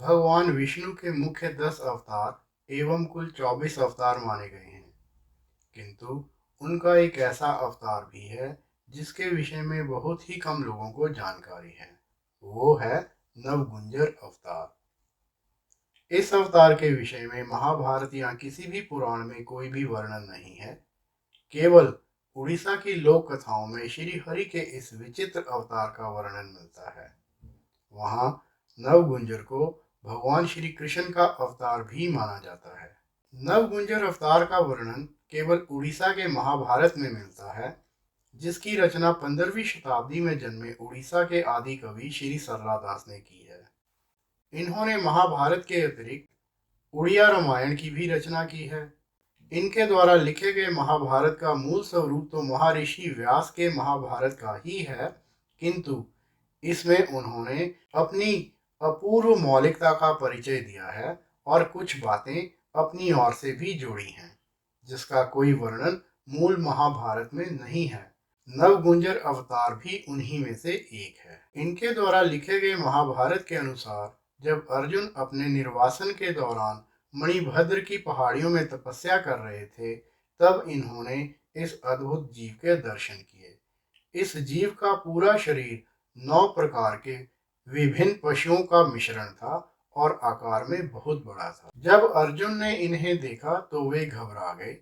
भगवान विष्णु के मुख्य 10 अवतार एवं कुल 24 अवतार माने गए हैं, किंतु उनका एक ऐसा अवतार भी है जिसके विषय में बहुत ही कम लोगों को जानकारी है। वो है नवगुंजर अवतार। इस अवतार के विषय में महाभारत या किसी भी पुराण में कोई भी वर्णन नहीं है। केवल उड़ीसा की लोक कथाओं में श्री हरि के इस विचित्र अवतार का वर्णन मिलता है। वहाँ नवगुंजर को भगवान श्री कृष्ण का अवतार भी माना जाता है। नवगुंजर अवतार का वर्णन केवल उड़ीसा के महाभारत में मिलता है, जिसकी रचना 15वीं शताब्दी में जन्मे उड़ीसा के आदि कवि श्री सरला दास ने की है। इन्होंने महाभारत के अतिरिक्त उड़िया रामायण की भी रचना की है। इनके द्वारा लिखे गए महाभारत का मूल स्वरूप तो महर्षि व्यास के महाभारत का ही है, किंतु इसमें उन्होंने अपनी अपूर्व मौलिकता का परिचय दिया है और कुछ बातें अपनी ओर से भी जोड़ी हैं, जिसका कोई वर्णन मूल महाभारत में नहीं है। नवगुंजर अवतार भी उन्हीं में से एक है। इनके द्वारा लिखे गए महाभारत के अनुसार जब अर्जुन अपने निर्वासन के दौरान मणिभद्र की पहाड़ियों में तपस्या कर रहे थे, तब इन्होंने इस अद्भुत जीव के दर्शन किए। इस जीव का पूरा शरीर 9 प्रकार के विभिन्न पशुओं का मिश्रण था और आकार में बहुत बड़ा था। जब अर्जुन ने इन्हें देखा तो वे घबरा गए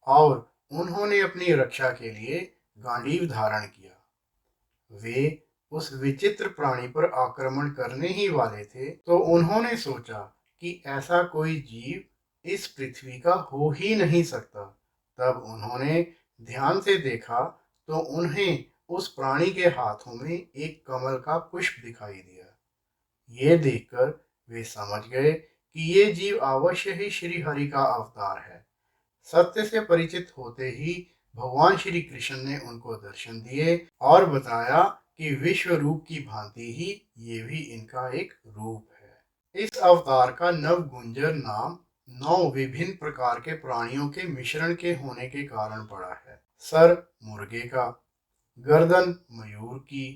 और उन्होंने अपनी रक्षा के लिए गांडीव धारण किया। वे उस विचित्र प्राणी पर आक्रमण करने ही वाले थे तो उन्होंने सोचा कि ऐसा कोई जीव इस पृथ्वी का हो ही नहीं सकता। तब उन्होंने ध्यान से देखा तो उन्हें उस प्राणी के हाथों में एक कमल का पुष्प दिखाई दिया। ये देखकर वे समझ गए कि ये जीव अवश्य ही श्री हरि का अवतार है। सत्य से परिचित होते ही भगवान श्री कृष्ण ने उनको दर्शन दिए और बताया कि विश्व रूप की भांति ही ये भी इनका एक रूप है। इस अवतार का नवगुंजर नाम 9 विभिन्न प्रकार के प्राणियों के मिश्रण के होने के कारण पड़ा है। सर मुर्गे का, गर्दन मयूर की,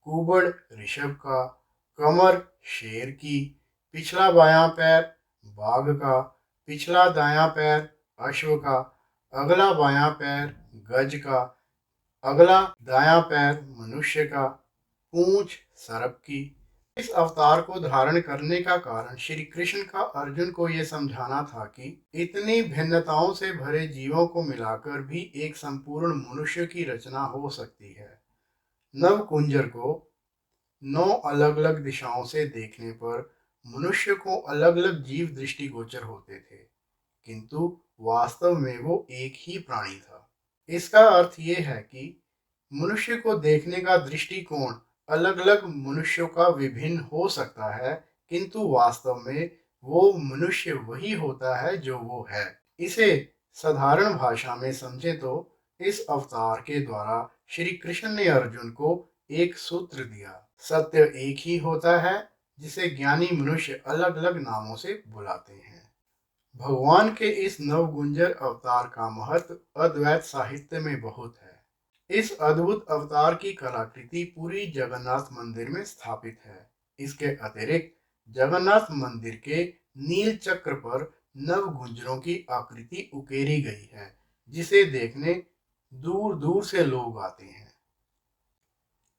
कुबड़ ऋषभ का, कमर शेर की, पिछला बायां पैर बाघ का, पिछला दायां पैर अश्व का, अगला बायां पैर गज का, अगला दायां पैर मनुष्य का, पूंछ सर्प की। इस अवतार को धारण करने का कारण श्री कृष्ण का अर्जुन को यह समझाना था कि इतनी भिन्नताओं से भरे जीवों को मिलाकर भी एक संपूर्ण मनुष्य की रचना हो सकती है। नवकुंजर को 9 अलग अलग दिशाओं से देखने पर मनुष्य को अलग अलग जीव दृष्टिगोचर होते थे, किंतु वास्तव में वो एक ही प्राणी था। इसका अर्थ ये है कि मनुष्य को देखने का दृष्टिकोण अलग अलग मनुष्यों का विभिन्न हो सकता है, किंतु वास्तव में वो मनुष्य वही होता है जो वो है। इसे साधारण भाषा में समझे तो इस अवतार के द्वारा श्री कृष्ण ने अर्जुन को एक सूत्र दिया। सत्य एक ही होता है, जिसे ज्ञानी मनुष्य अलग अलग नामों से बुलाते हैं। भगवान के इस नवगुंजर अवतार का महत्व अद्वैत साहित्य में बहुत है। इस अद्भुत अवतार की कलाकृति पूरी जगन्नाथ मंदिर में स्थापित है। इसके अतिरिक्त जगन्नाथ मंदिर के नील चक्र पर नवगुंजरों की आकृति उकेरी गई है, जिसे देखने दूर दूर से लोग आते हैं।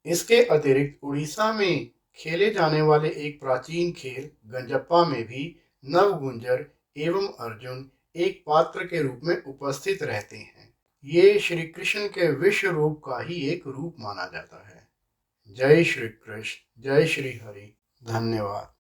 इसके अतिरिक्त उड़ीसा में खेले जाने वाले एक प्राचीन खेल गंजप्पा में भी नवगुंजर एवं अर्जुन एक पात्र के रूप में उपस्थित रहते हैं। ये श्री कृष्ण के विश्व रूप का ही एक रूप माना जाता है। जय श्री कृष्ण, जय श्री हरि। धन्यवाद।